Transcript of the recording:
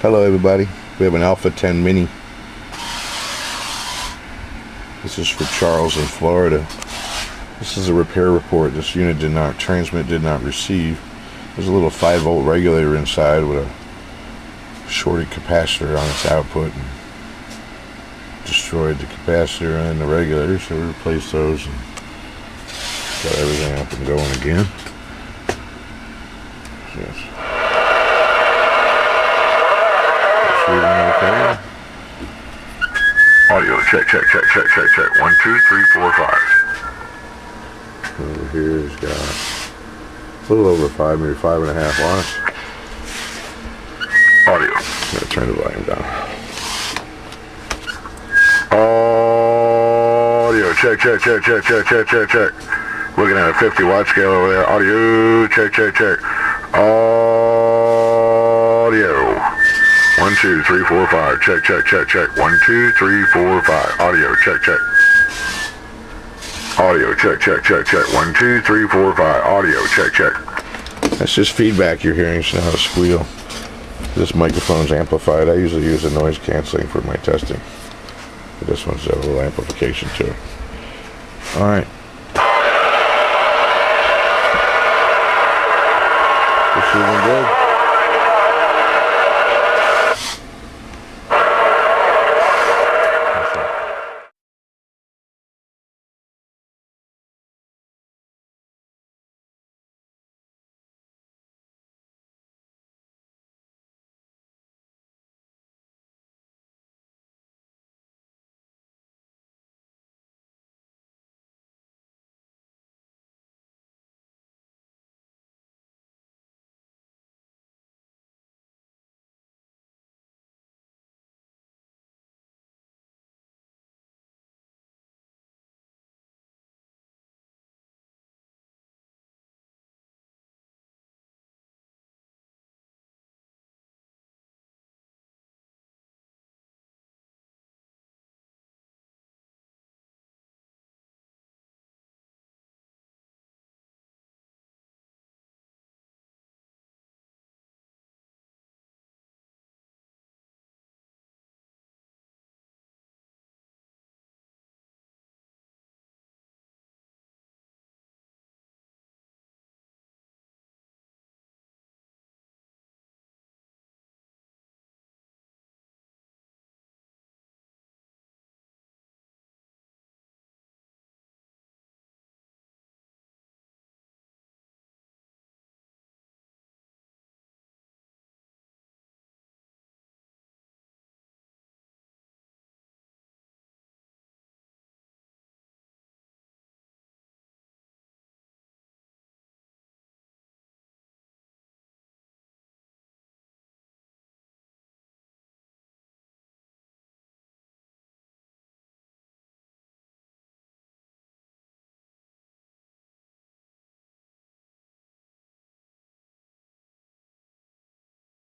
Hello everybody, we have an Alpha 10 Mini. This is for Charles in Florida. This is a repair report. This unit did not receive. There's a little 5-volt regulator inside with a shorted capacitor on its output and destroyed the capacitor and the regulator, so we replaced those and got everything up and going again. Yes. Audio check. 1, 2, 3, 4, 5. Over here he's got a little over 5, maybe 5.5 watts. Audio. I'm gonna turn the volume down. Audio check. Looking at a 50 watt scale over there. Audio check. Audio. 1, 2, 3, 4, 5. Check. 1, 2, 3, 4, 5. Audio check. Audio check. 1, 2, 3, 4, 5. Audio check. That's just feedback you're hearing. It's not a squeal. This microphone's amplified. I usually use a noise canceling for my testing, but this one's got a little amplification to it. Alright. This is good.